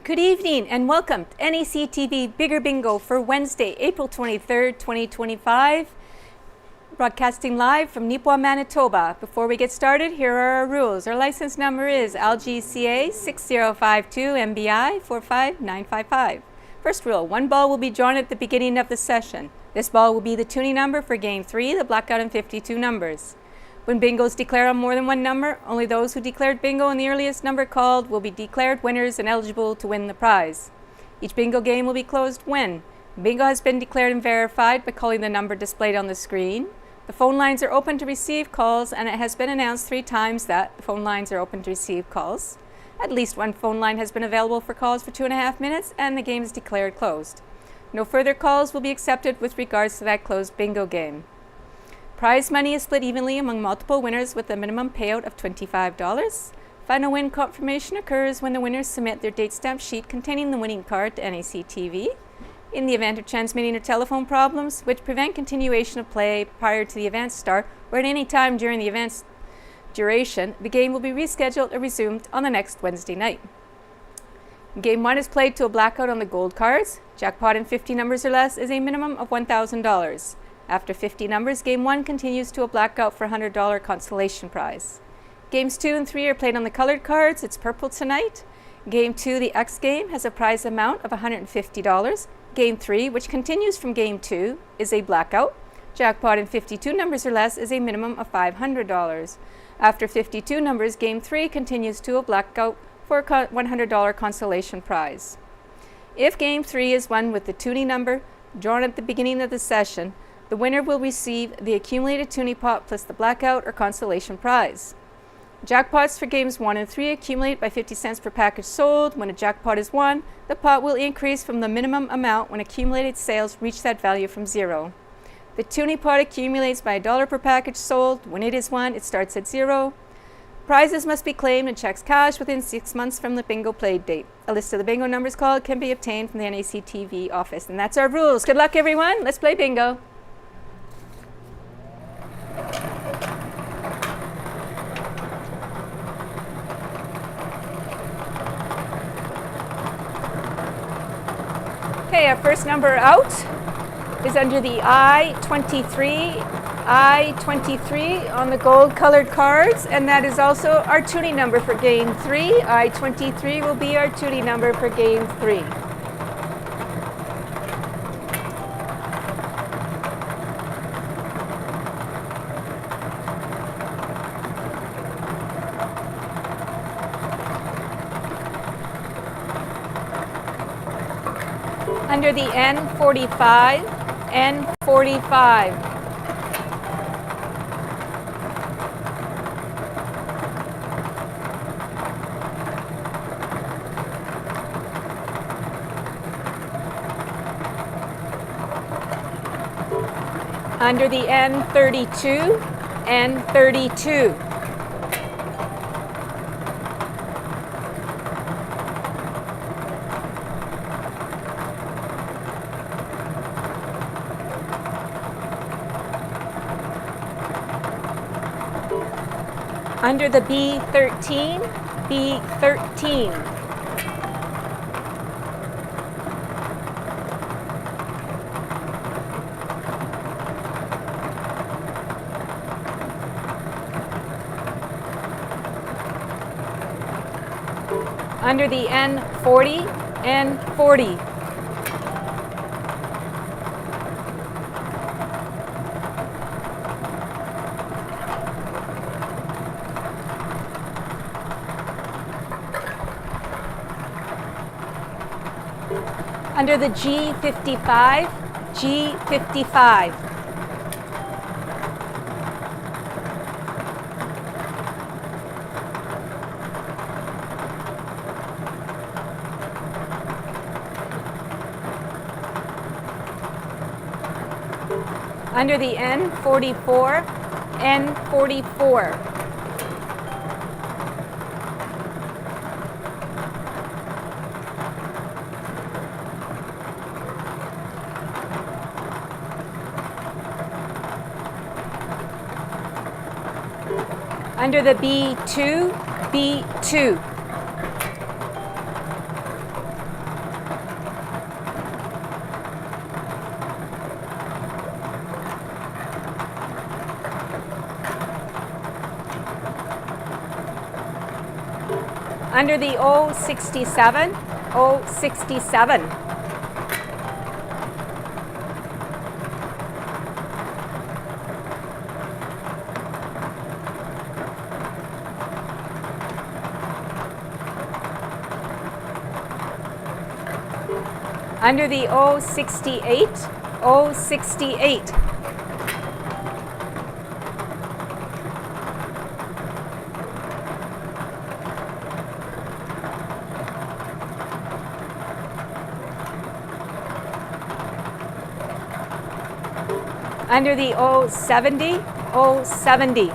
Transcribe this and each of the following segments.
Good evening and welcome to NACTV Bigger Bingo for Wednesday, April 23rd, 2025. Broadcasting live from Nipawin, Manitoba. Before we get started, here are our rules. Our license number is LGCA 6052 MBI 45955. First rule, one ball will be drawn at the beginning of the session. This ball will be the tuning number for Game 3, the blackout and 52 numbers. When bingo is declared on more than one number, only those who declared bingo on the earliest number called will be declared winners and eligible to win the prize. Each bingo game will be closed when bingo has been declared and verified by calling the number displayed on the screen. The phone lines are open to receive calls, and it has been announced 3 times that the phone lines are open to receive calls. At least one phone line has been available for calls for 2.5 minutes, and the game is declared closed. No further calls will be accepted with regards to that closed bingo game. Prize money is split evenly among multiple winners with a minimum payout of $25. Final win confirmation occurs when the winners submit their date stamp sheet containing the winning card to NACTV. In the event of transmitting or telephone problems, which prevent continuation of play prior to the event's start or at any time during the event's duration, the game will be rescheduled or resumed on the next Wednesday night. Game 1 is played to a blackout on the gold cards. Jackpot in 50 numbers or less is a minimum of $1,000. After 50 numbers, Game 1 continues to a blackout for a $100 consolation prize. Games 2 and 3 are played on the colored cards. It's purple tonight. Game 2, the X game, has a prize amount of $150. Game 3, which continues from Game 2, is a blackout. Jackpot in 52 numbers or less is a minimum of $500. After 52 numbers, Game 3 continues to a blackout for a $100 consolation prize. If Game 3 is won with the tuning number drawn at the beginning of the session, the winner will receive the accumulated tuning pot plus the blackout or consolation prize. Jackpots for Games 1 and 3 accumulate by 50 cents per package sold. When a jackpot is won, the pot will increase from the minimum amount when accumulated sales reach that value from 0. The tuning pot accumulates by $1 per package sold. When it is won, it starts at 0. Prizes must be claimed and checks cashed within 6 months from the bingo played date. A list of the bingo numbers called can be obtained from the NACTV office. And that's our rules. Good luck, everyone. Let's play bingo. Okay, our first number out is under the I-23 on the gold colored cards, and that is also our tuning number for Game 3. I-23 will be our tuning number for Game 3. Under the N45, N45. Under the N32, N32. Under the B13, B13. Under the N40, N40. Under the G55, G55. Under the N44, N44. Under the B2, B2. Under the O67, O67. Under the O68, O68. Under the O70, O70.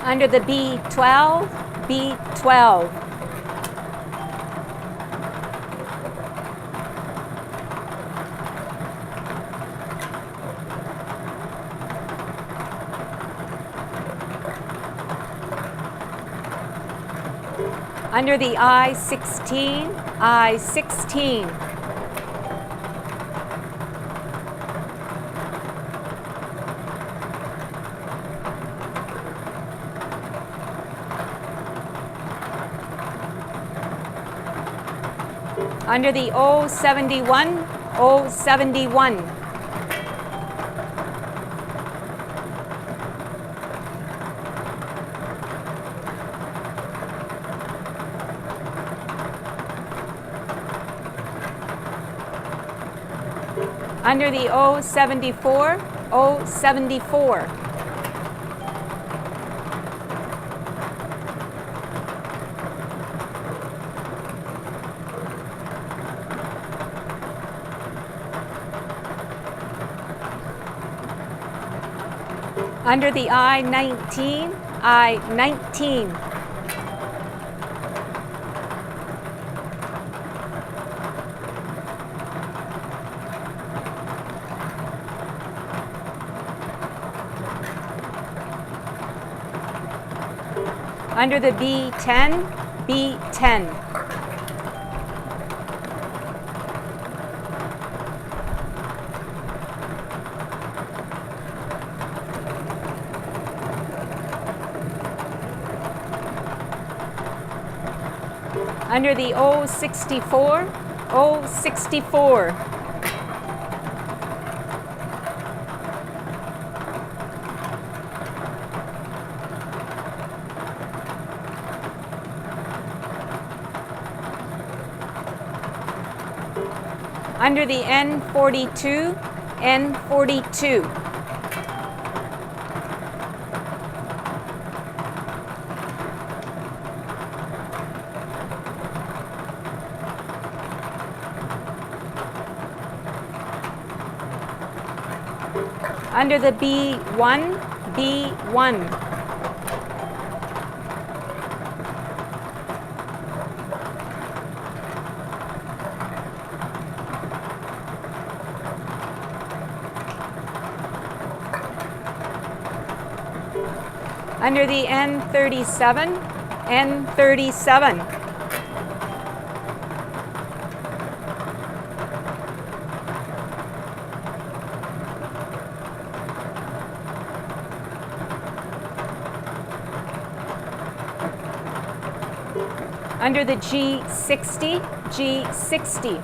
Under the B12, B12. Under the I16, I16. Under the O71, O71. Under the O74, O74. Under the I19, I19. Under the B10, B10. Under the O64, O64. Under the N42, N42. Under the B1, B1. Under the N37, N37. Under the G60, G60.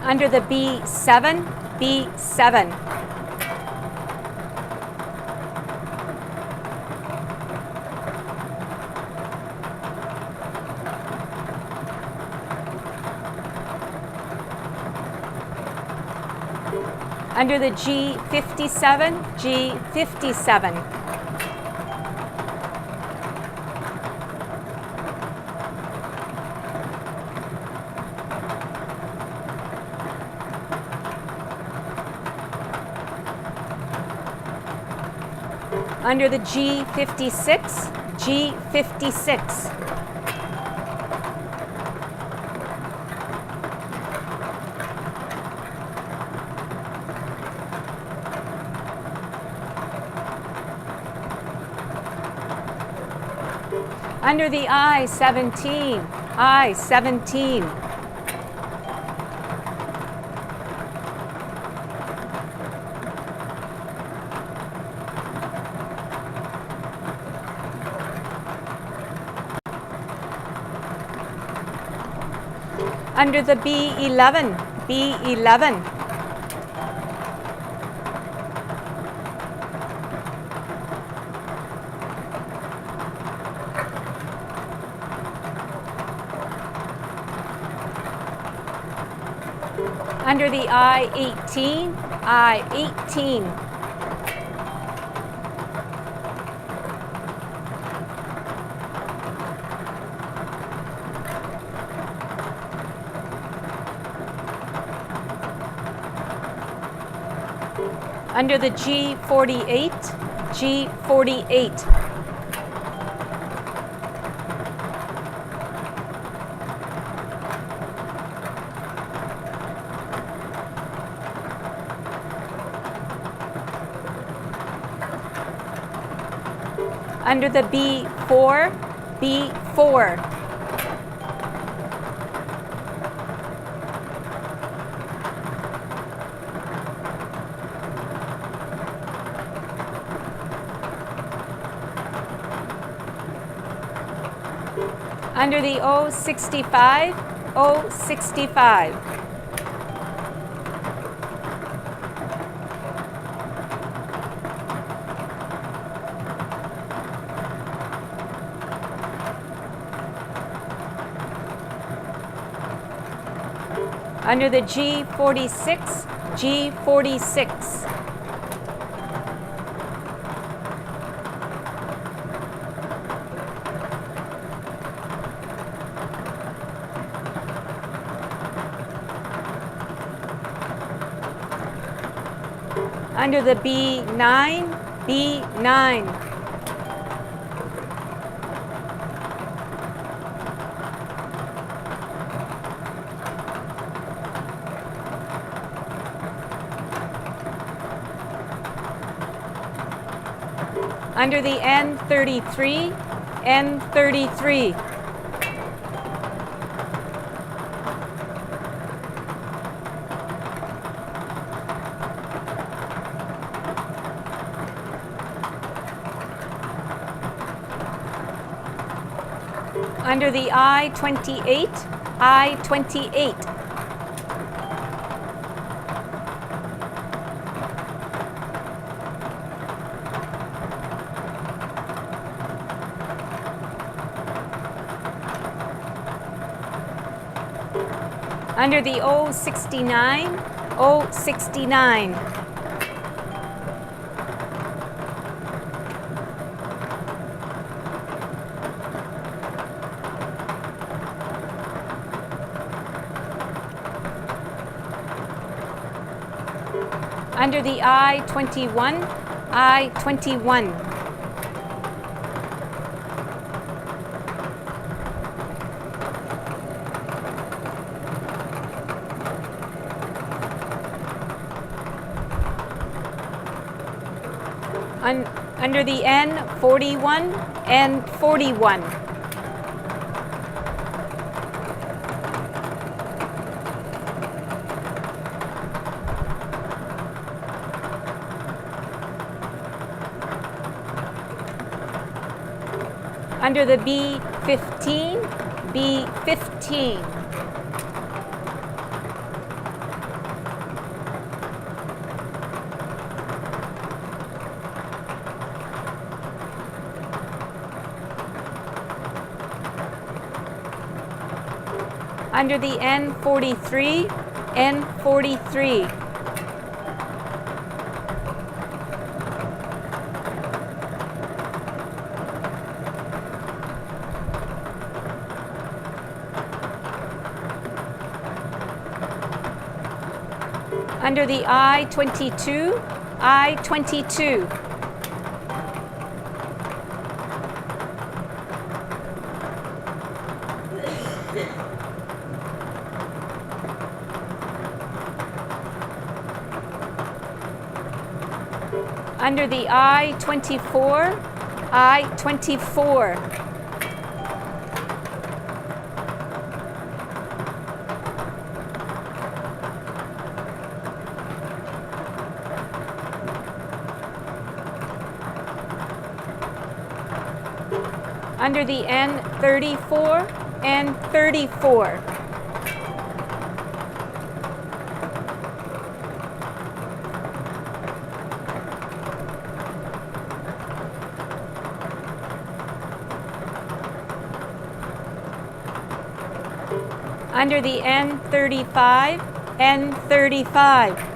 Under the B7, B7. Under the G57, G57. Under the G56, G56. Under the I-17, I-17. Under the B11, B11. Under the I-18, I-18. Under the G48, G48. Under the B4, B4. Under the O65, O65. Under the G46, G46. Under the B9, B9. Under the N33, N33. Under the I-28, I-28. Under the O69, O69. Under the I-21, I-21. Under the N41, N41. Under the B15, B15. Under the N43, N43. Under the I-22, I-22. Under the I-24, I-24. Under the N34, N34. Under the N35, N35.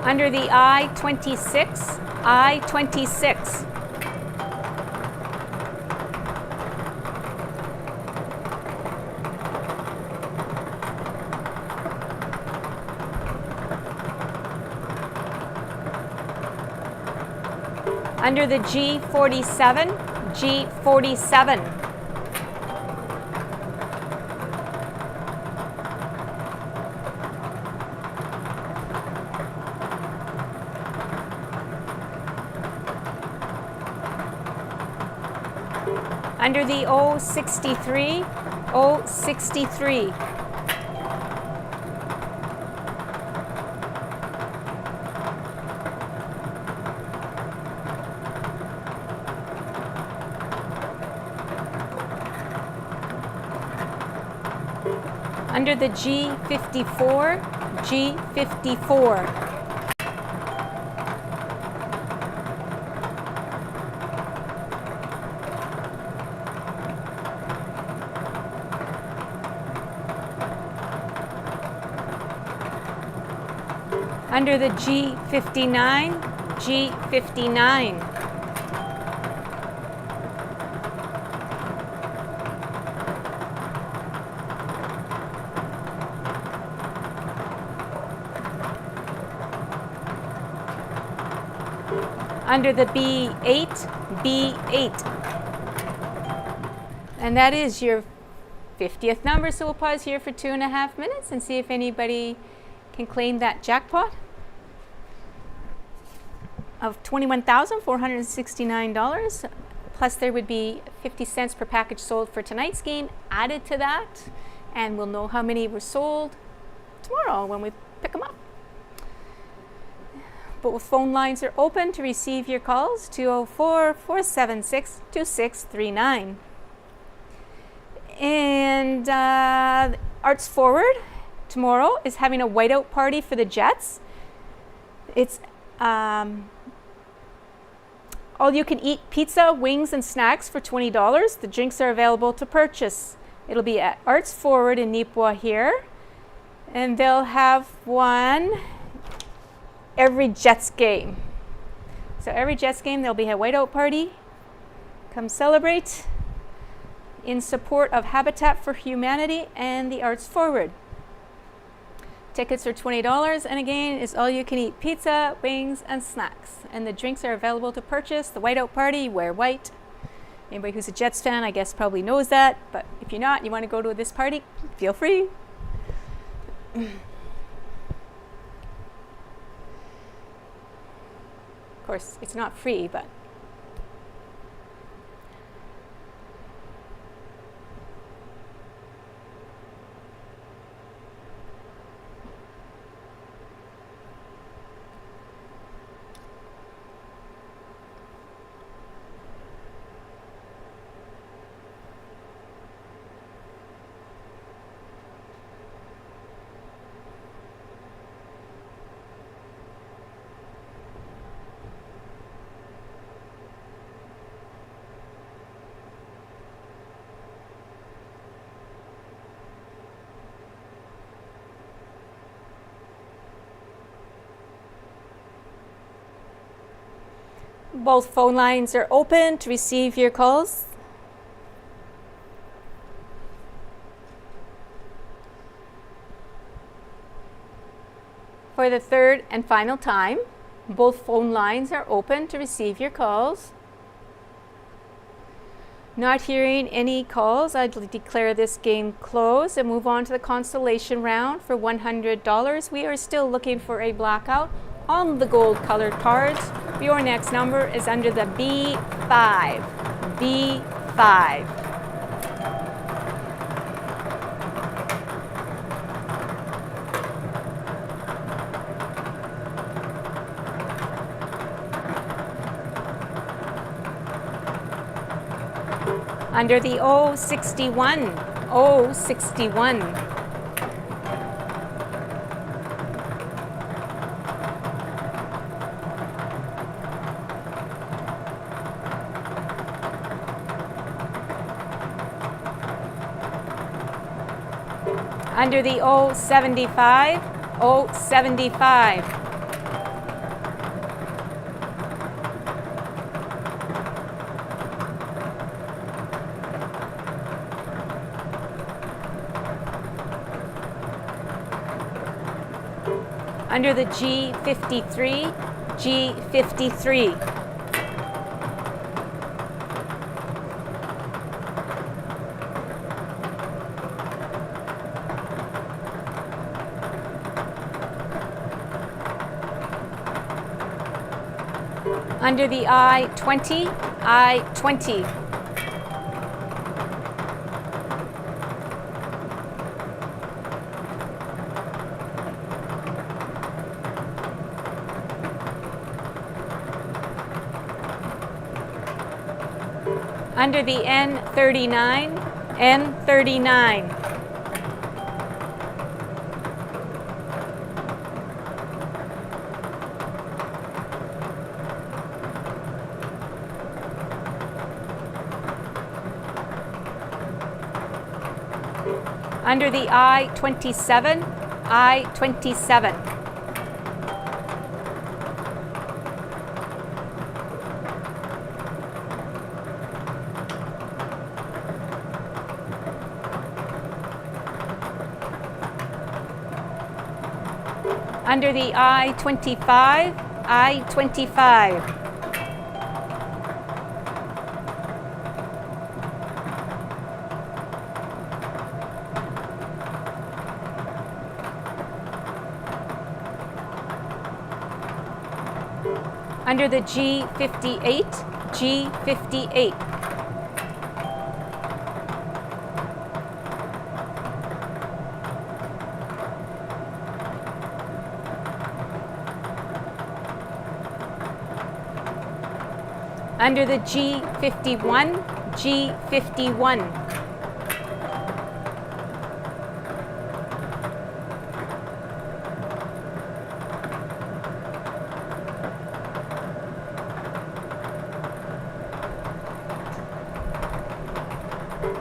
Under the I-26, I-26. Under the G47, G47. Under the O63, O63. Under the G54, G54. Under the G59, G59. Under the B8, B8. And that is your 50th number, so we'll pause here for 2.5 minutes and see if anybody can claim that jackpot of $21,469, plus there would be 50 cents per package sold for tonight's game added to that, and we'll know how many were sold tomorrow when we pick them up. Both phone lines are open to receive your calls, 204-476-2639. And Arts Forward tomorrow is having a whiteout party for the Jets. It's all you can eat pizza, wings, and snacks for $20. The drinks are available to purchase. It'll be at Arts Forward in Nipwa here. And they'll have one every Jets game. So every Jets game there'll be a whiteout party. Come celebrate in support of Habitat for Humanity and the Arts Forward. Tickets are $20, and again, it's all you can eat pizza, wings, and snacks. And the drinks are available to purchase. The whiteout party, wear white. Anybody who's a Jets fan, I guess, probably knows that. But if you're not, you want to go to this party, feel free. Of course, it's not free, but both phone lines are open to receive your calls. For the third and final time, both phone lines are open to receive your calls. Not hearing any calls, I'd declare this game closed and move on to the consolation round for $100. We are still looking for a blackout on the gold colored cards. Your next number is under the B5. B5. Under the O61. O61. Under the O75. O75. Under the G53, G53. Under the I20, I20. Under the N39, N39. Under the I27, I27. Under the I25, I25. Under the G58, G58. Under the G51, G51.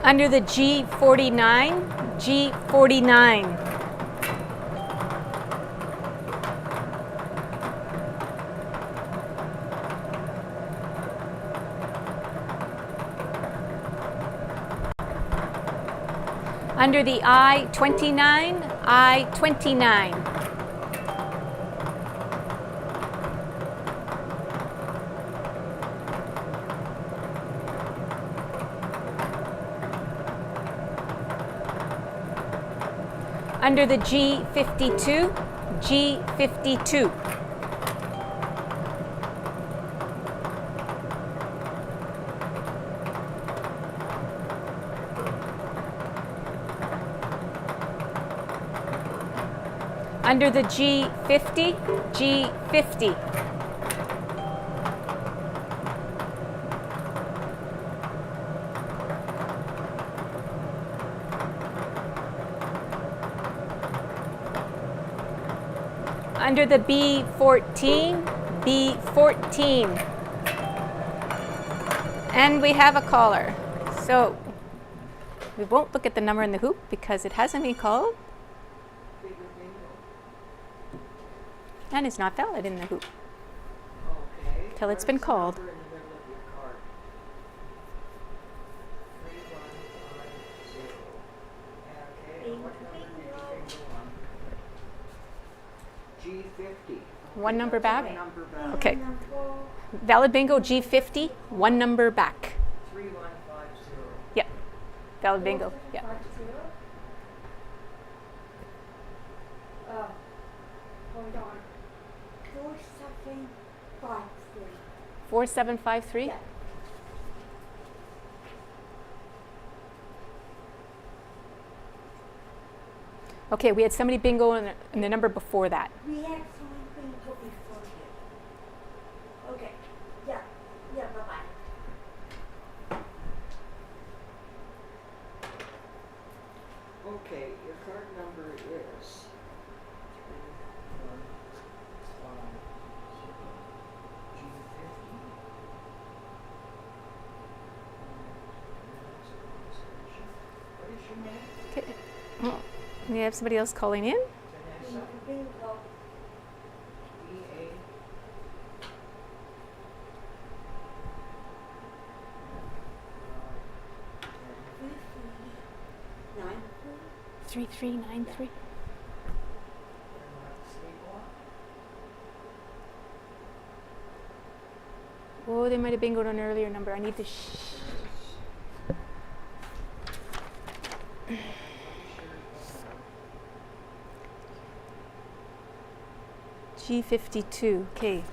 Under the G49, G49. Under the I29, I29. Under the G52, G52. Under the G50, G50. Under the B14, B14. And we have a caller. So we won't look at the number in the hoop because it hasn't been called. And it's not valid in the hoop. Okay. Till it's been called. Number in the middle of your card. 3150. Okay. and what number did you bingo on? G50. One number back? One number back. Okay. Valid bingo G50, one number back. 3150. Yep. Valid bingo. Yeah. Hold on. 4753. 4753? Yeah. Okay, we had somebody bingo in the number before that. We had someone bingo before you. Okay. Yeah. Yeah, bye-bye. Okay, your card number is 315. What is your name? Okay. Oh, we have somebody else calling in. Vanessa? Bingo. EA. Three, 9, 3393. Oh, they might have bingoed an earlier number. I need to G52. Okay.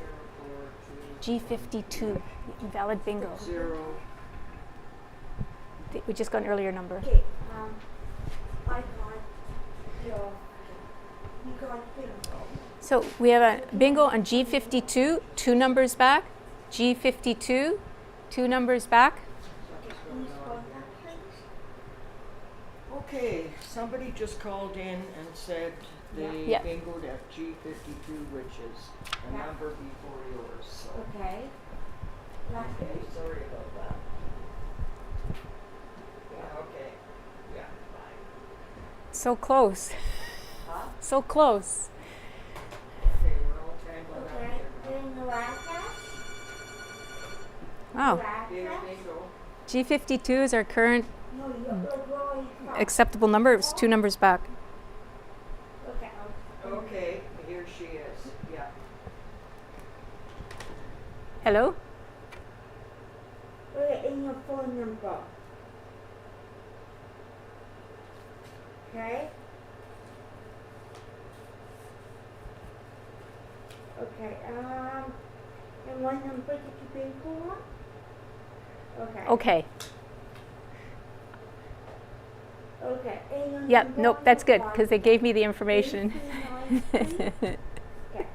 G52. Invalid bingo. 0. We just got an earlier number. Okay, I got your, you got bingo. So we have a bingo on G52, 2 numbers back. G52, 2 numbers back. Okay, please call that, please. Okay, somebody just called in and said they Yeah. bingoed at G52, which is a Yeah. number before yours, so. Okay. Last Okay, sorry about that. Yeah, okay. Yeah, fine. So close. Huh? So close. Okay, we're all tangled up Okay, here then the last one? Wow. Last now. one? Bingo. G52 is our current No, you're going from. acceptable number. It was 2 numbers back. Okay. Okay, here she is, yeah. Hello? Put it in your phone number. Okay? Okay, and what number did you bingo on? Okay. Okay. Okay. and your Yep, number nope, on that's the good card because they gave me the information. 339. Okay.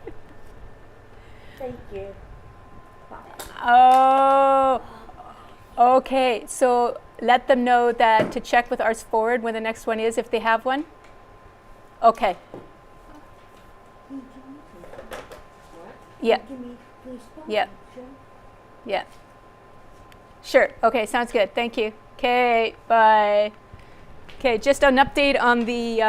Thank you. Bye. Oh, okay. So let them know that to check with Arts Forward when the next one is, if they have one. Okay. What? Yeah. Give me, please, Yeah. Sure. Yeah. Sure. Okay. Sounds good. Thank you. Okay. Bye. Okay. Just an update on the.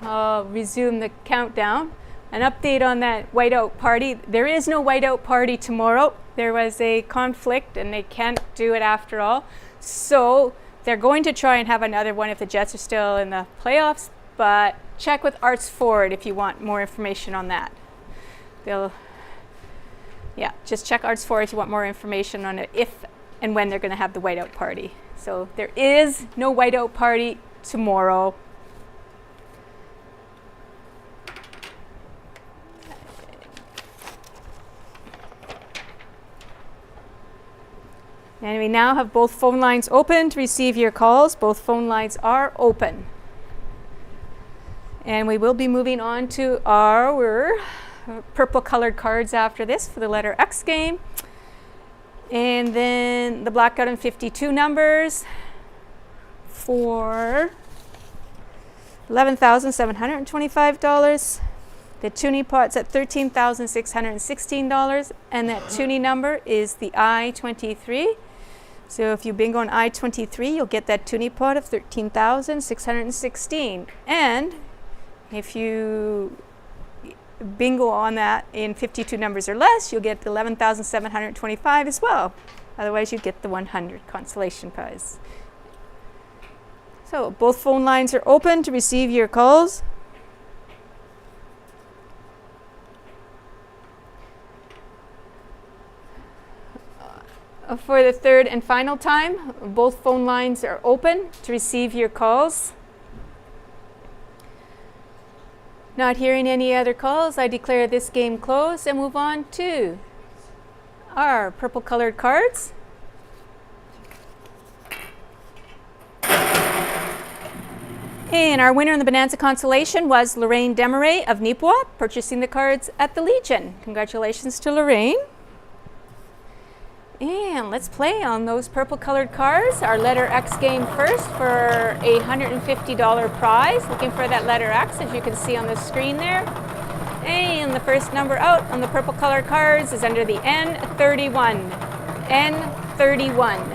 I'll resume the countdown. An update on that whiteout party. There is no whiteout party tomorrow. There was a conflict, and they can't do it after all. So they're going to try and have another one if the Jets are still in the playoffs. But check with Arts Forward if you want more information on that. They'll. Yeah, just check Arts Forward if you want more information on it, if and when they're going to have the whiteout party. So there is no whiteout party tomorrow. And we now have both phone lines open to receive your calls. Both phone lines are open. And we will be moving on to our purple colored cards after this for the letter X game. And then the blackout and 52 numbers for $11,725. The toonie pot's at $13,616, and that toonie number is the I-23. So if you bingo on I-23, you'll get that toonie pot of $13,616. And if you bingo on that in 52 numbers or less, you'll get the $11,725 as well. Otherwise, you get the 100 consolation prize. So both phone lines are open to receive your calls. For the third and final time, both phone lines are open to receive your calls. Not hearing any other calls, I declare this game closed and move on to our purple colored cards. And our winner in the Bonanza Consolation was Lorraine Desmarais of Nipawin, purchasing the cards at the Legion. Congratulations to Lorraine. And let's play on those purple colored cards. Our letter X game first for a $150 prize. Looking for that letter X, as you can see on the screen there. And the first number out on the purple colored cards is under the N31. N31.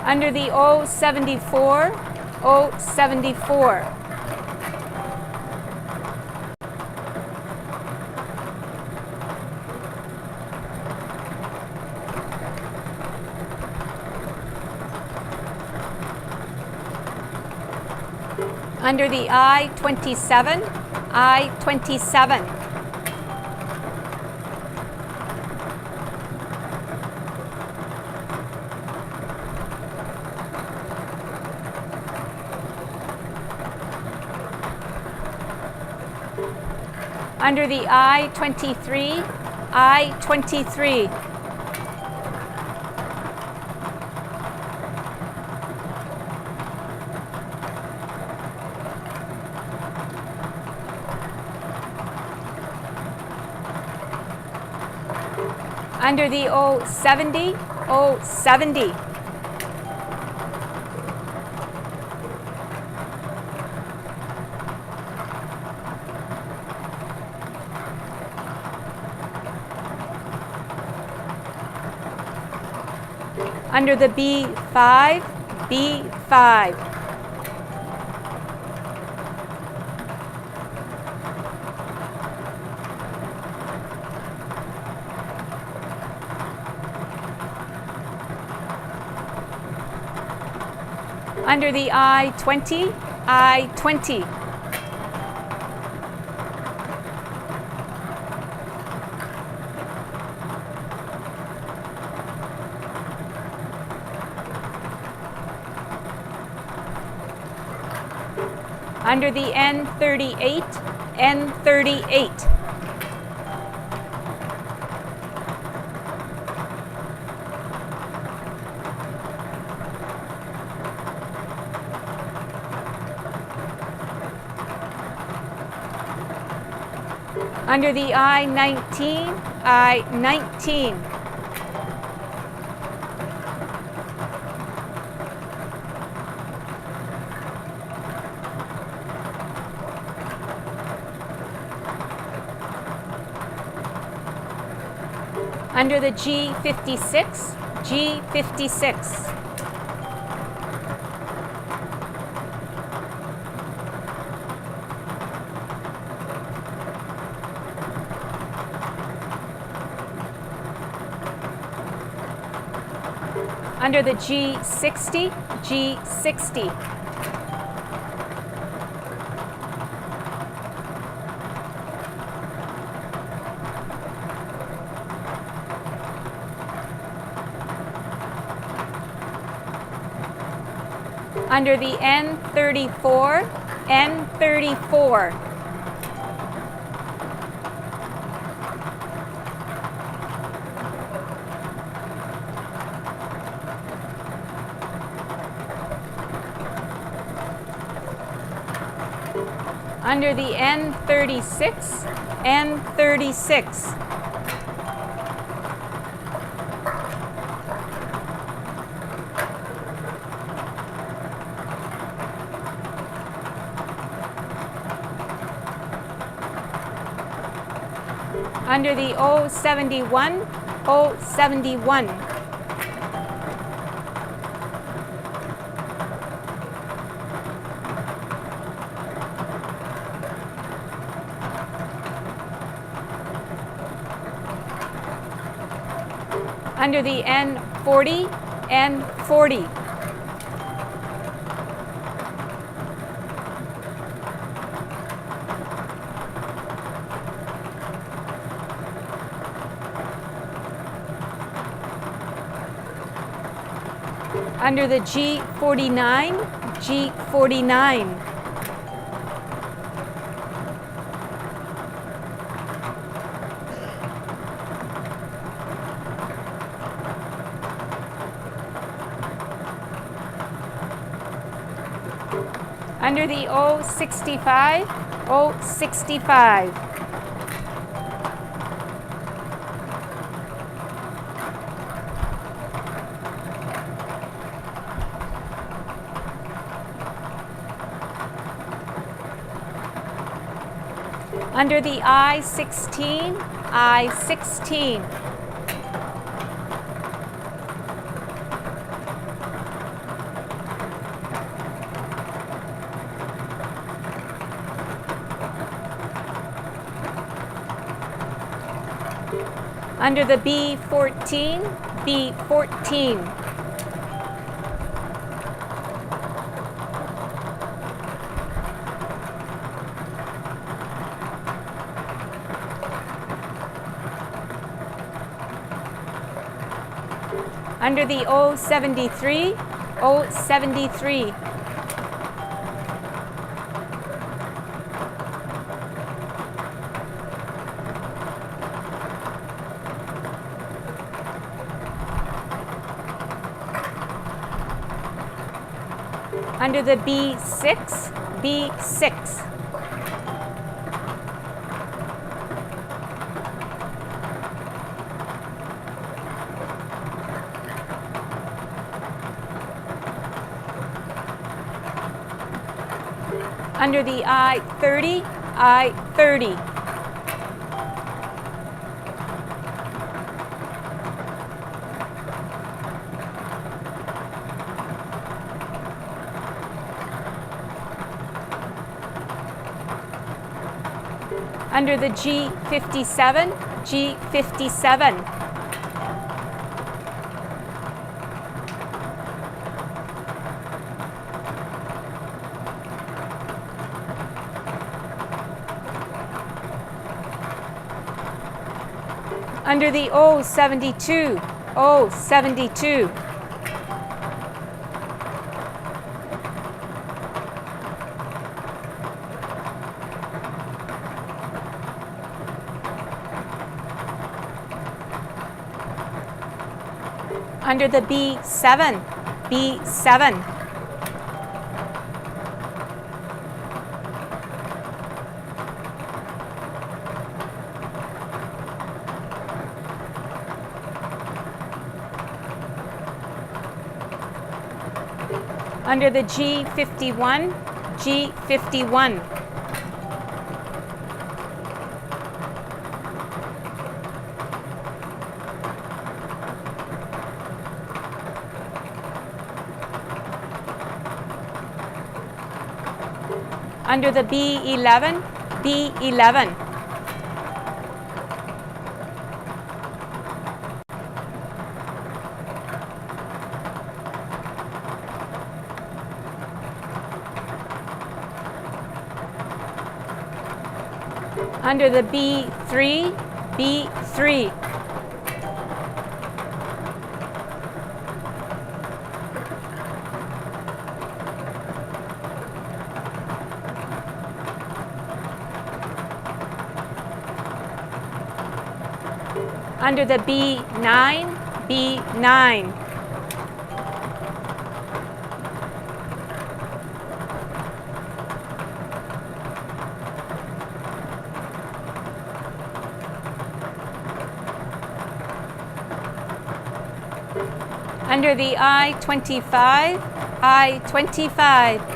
Under the 074, 074. Under the I-27, I-27. Under the I-23, I-23. Under the 070, 070. Under the B5, B5. Under the I-20, I-20. Under the N38, N38. Under the I-19, I-19. Under the G56, G56. Under the G60, G60. Under the N34, N34. Under the N36, N36. Under the 071, 071. Under the N40, N40. Under the G49, G49. Under the O65, O65. Under the I-16, I-16. Under the B-14, B-14. Under the O-73, O-73. Under the B6, B6. Under the I-30, I-30. Under the G57, G57. Under the O-72, O-72. Under the B7, B7. Under the G51, G51. Under the B11, B11. Under the B3, B3. Under the B9, B9. Under the I-25, I-25.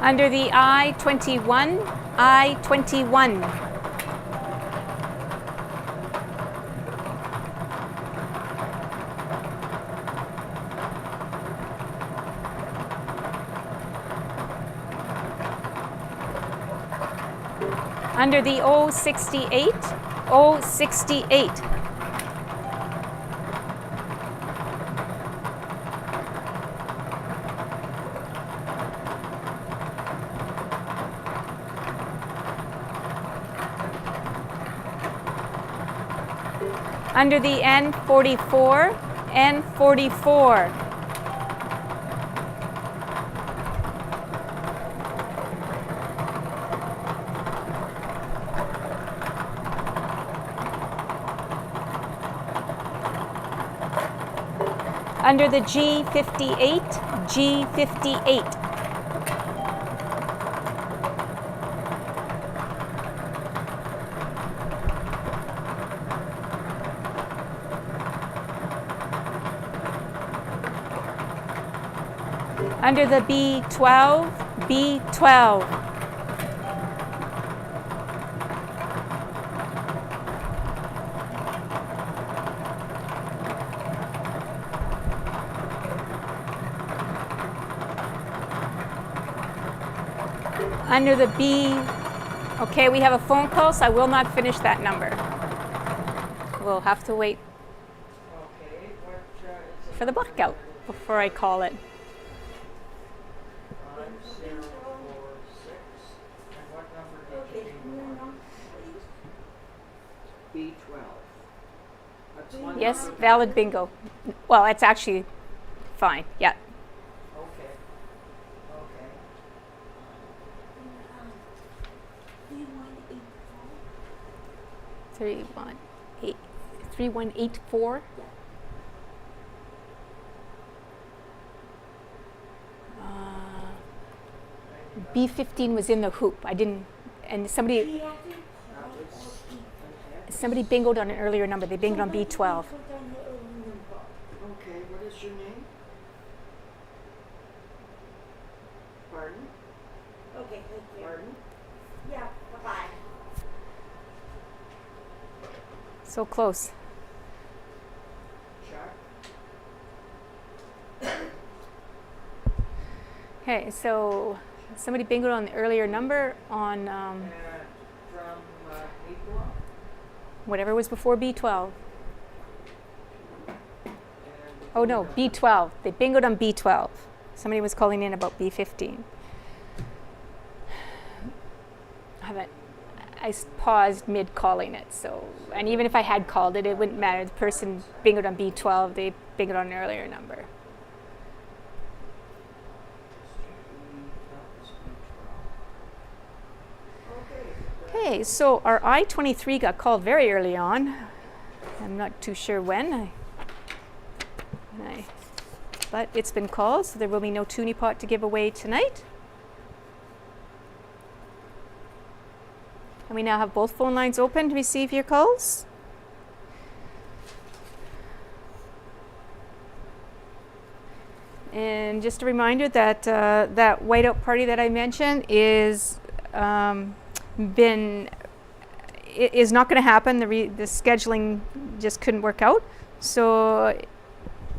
Under the I-21, I-21. Under the O-68, O-68. Under the N-44, N-44. Under the G58, G58. Under the B12, B12. Under the B, okay, we have a phone call, so I will not finish that number. We'll have to wait Okay, what is it? for the blackout before I call it. 5046. And what number did Okay, you new want? number, please. B12. That's one Yes, number. valid bingo. Well, it's actually fine, yeah. Okay. Okay. 3184. 3184. B15 was in the hoop. I didn't, and somebody He hasn't called or somebody bingoed on an earlier number. They bingoed on B12. Somebody put on the early number. Okay, what is your name? Pardon? Okay, thank you. Pardon? Yeah, bye-bye. So close. Chuck? Okay, so somebody bingoed on the earlier number on And from Nicola? whatever was before B12. And Oh no, B12. They bingoed on B12. Somebody was calling in about B15. I paused mid calling it, so, and even if I had called it, it wouldn't matter. The person bingoed on B12, they bingoed on an earlier number. Okay, so our I-23 got called very early on. I'm not too sure when. But it's been called, so there will be no toonie pot to give away tonight. And we now have both phone lines open to receive your calls. And just a reminder that that whiteout party that I mentioned is is not going to happen. The scheduling just couldn't work out, so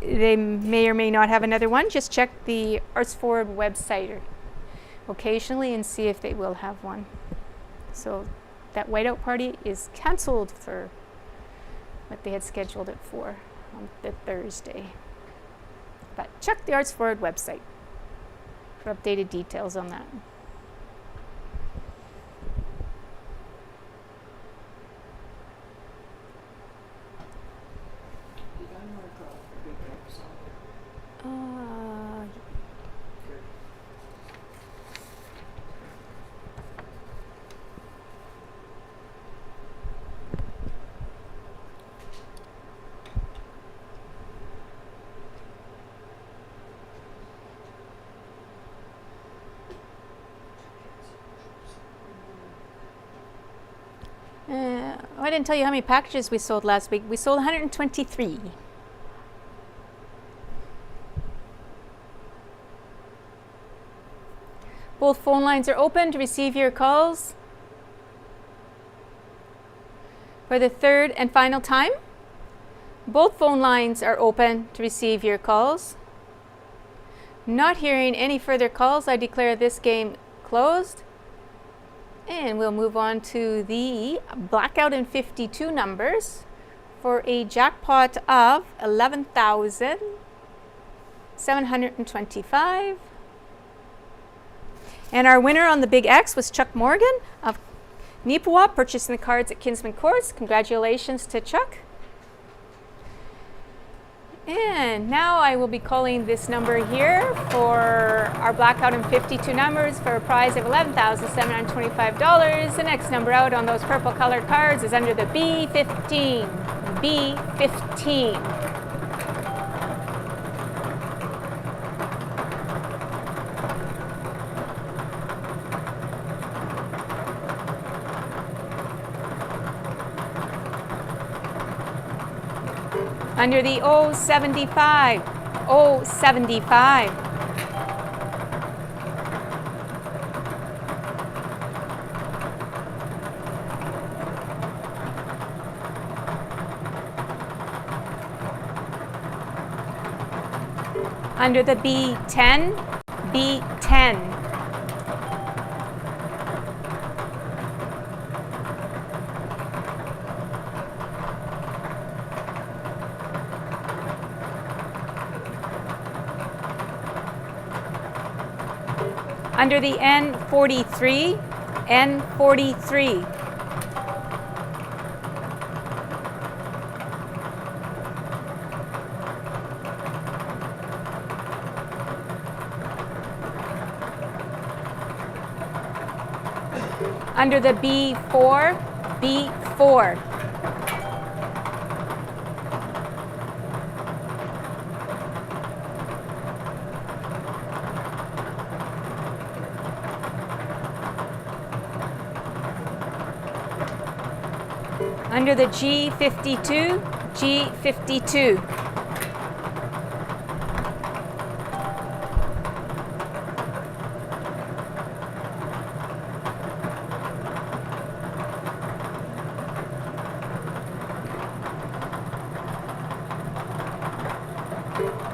they may or may not have another one. Just check the Arts Forward website occasionally and see if they will have one. So that whiteout party is cancelled for what they had scheduled it for on the Thursday. But check the Arts Forward website for updated details on that. Did I mark off the big X on it? Good. I didn't tell you how many packages we sold last week. We sold 123. Both phone lines are open to receive your calls. For the third and final time, both phone lines are open to receive your calls. Not hearing any further calls, I declare this game closed. And we'll move on to the blackout and 52 numbers for a jackpot of $11,725. And our winner on the Big X was Chuck Morgan of Neepawa, purchasing the cards at Kinsman Courts. Congratulations to Chuck. And now I will be calling this number here for our blackout and 52 numbers for a prize of $11,725. The next number out on those purple colored cards is under the B15. B15. Under the O75, O75. Under the B10, B10. Under the N43, N43. Under the B4, B4. Under the G52, G52.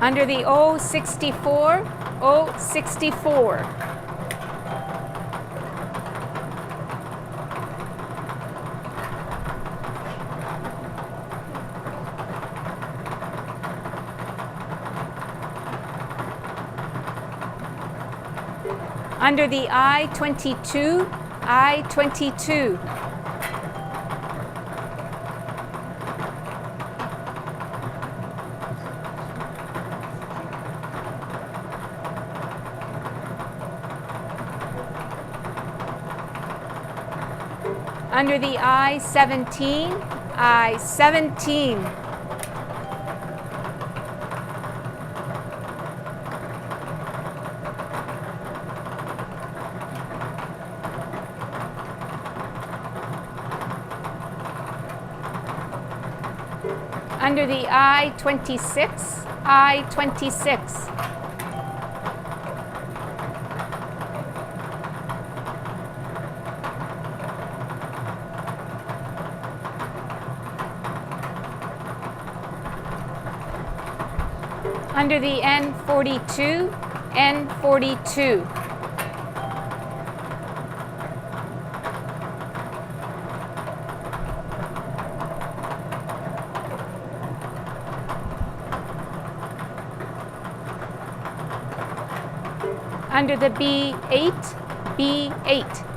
Under the O64, O64. Under the I22, I22. Under the I17, I17. Under the I26, I26. Under the N42, N42. Under the B8, B8.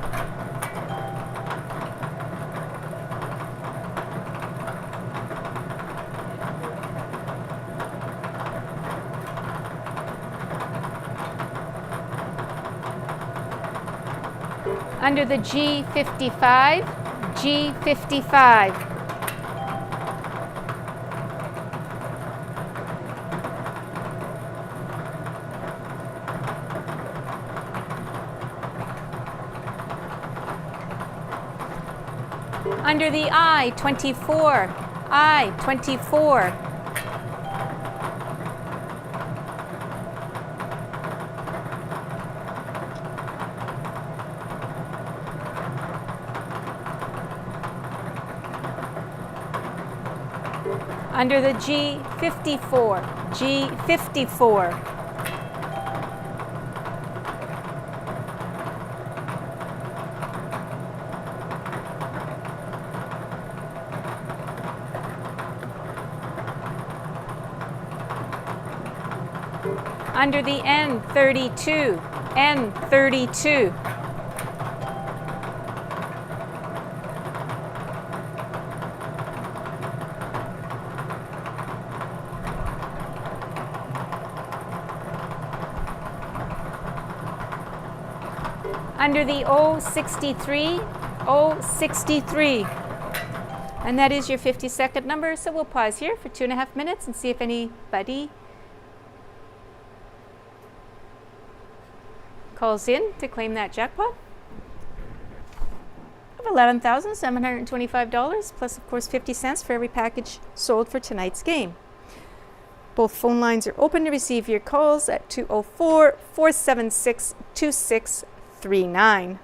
Under the G55, G55. Under the I24, I24. Under the G54, G54. Under the N32, N32. Under the O63, O63. And that is your 50-second number, so we'll pause here for 2.5 minutes and see if anybody calls in to claim that jackpot of $11,725, plus of course 50 cents for every package sold for tonight's game. Both phone lines are open to receive your calls at 204-476-2639.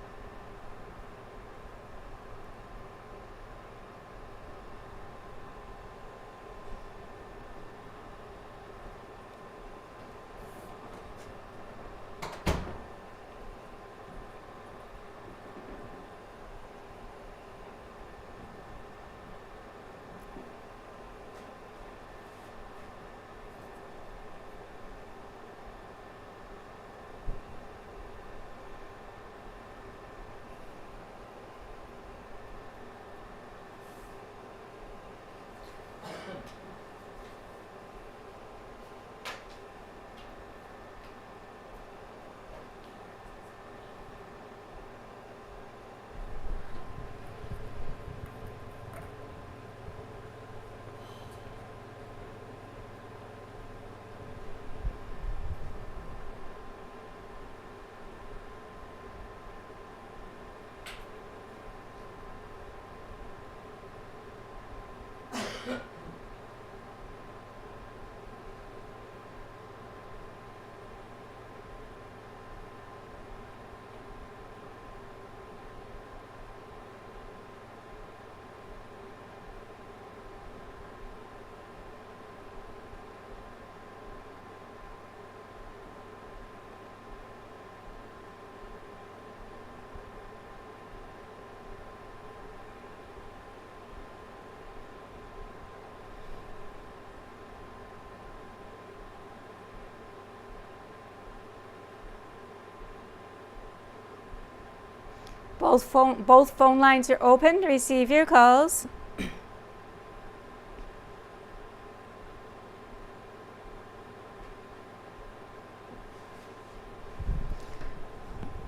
Both phone lines are open to receive your calls.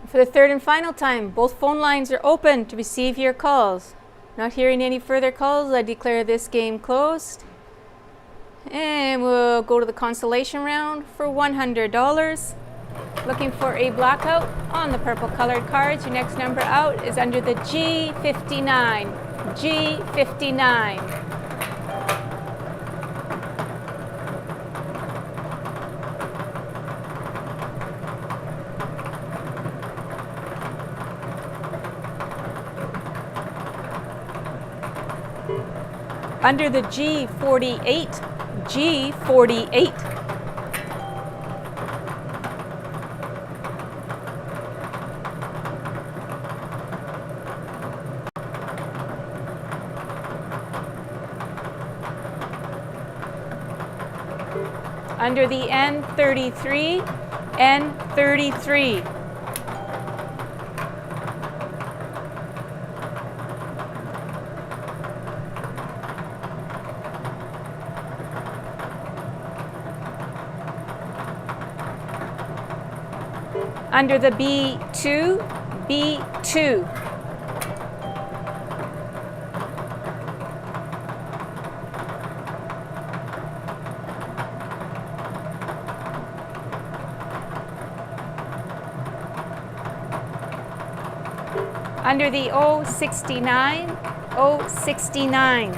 For the third and final time, both phone lines are open to receive your calls. Not hearing any further calls, I declare this game closed. And we'll go to the consolation round for $100. Looking for a blackout on the purple colored cards. Your next number out is under the G59. G59. Under the G48. G48. Under the N33, N33. Under the B2, B2. Under the O69, O69.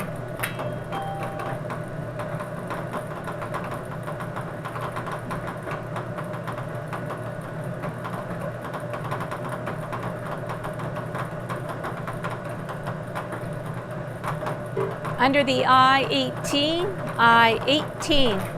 Under the I18, I18.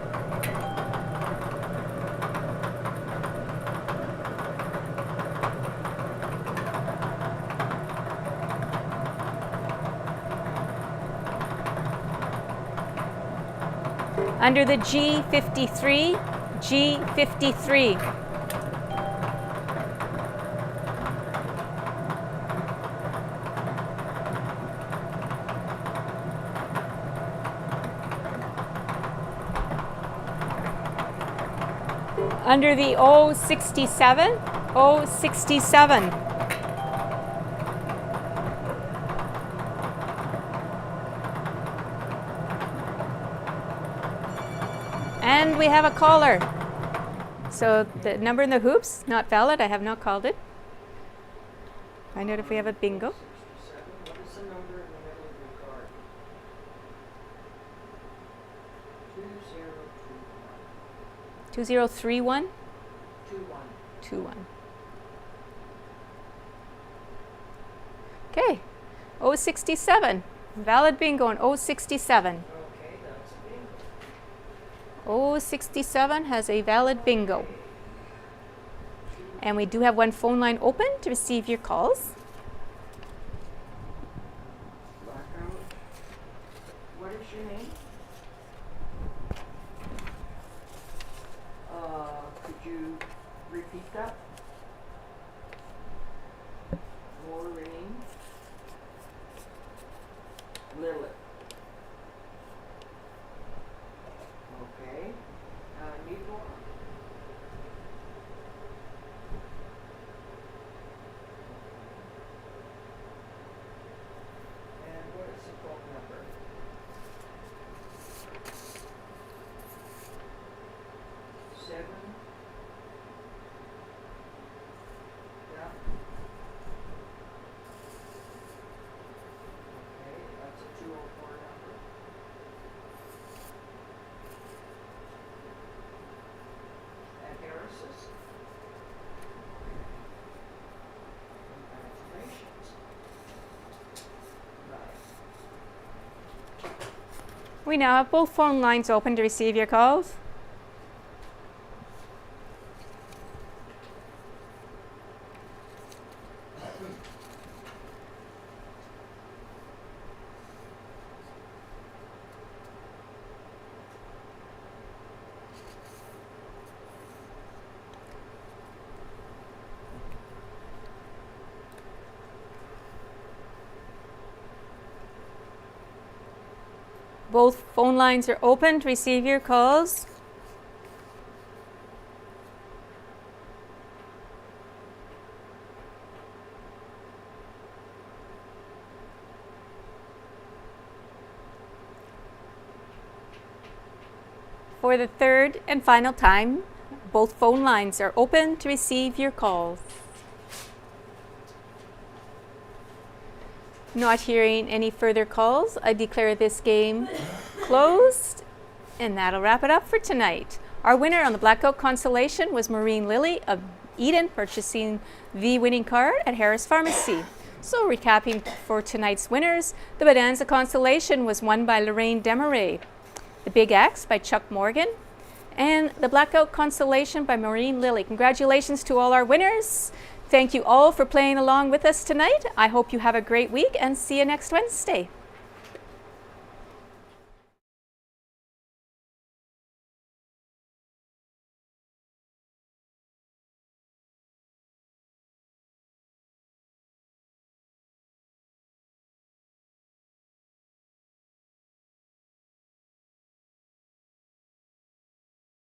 Under the G53, G53. Under the O67, O67. And we have a caller. So the number in the hoops, not valid. I have not called it. Find out if we have a bingo. What is the number in the middle of your card? 202. 2031 2-1. 21. Okay, 067. Valid bingo on 067. Okay, that's bingo. 067 has a valid bingo. And we do have one phone line open to receive your calls. Blackout. What is your name? Could you repeat that? Maureen Lilith. Okay. Nipor. And what is the phone number? 7. Yeah. Okay, that's a 204 number. And Harris's. Congratulations. Right. We now have both phone lines open to receive your calls. Both phone lines are open to receive your calls. For the third and final time, both phone lines are open to receive your calls. Not hearing any further calls, I declare this game closed, and that'll wrap it up for tonight. Our winner on the Blackout Consolation was Maureen Lilly of Eden, purchasing the winning card at Harris Pharmacy. So recapping for tonight's winners, the Bonanza Consolation was won by Lorraine Desmarais, the Big X by Chuck Morgan, and the Blackout Consolation by Maureen Lilly. Congratulations to all our winners. Thank you all for playing along with us tonight. I hope you have a great week and see you next Wednesday.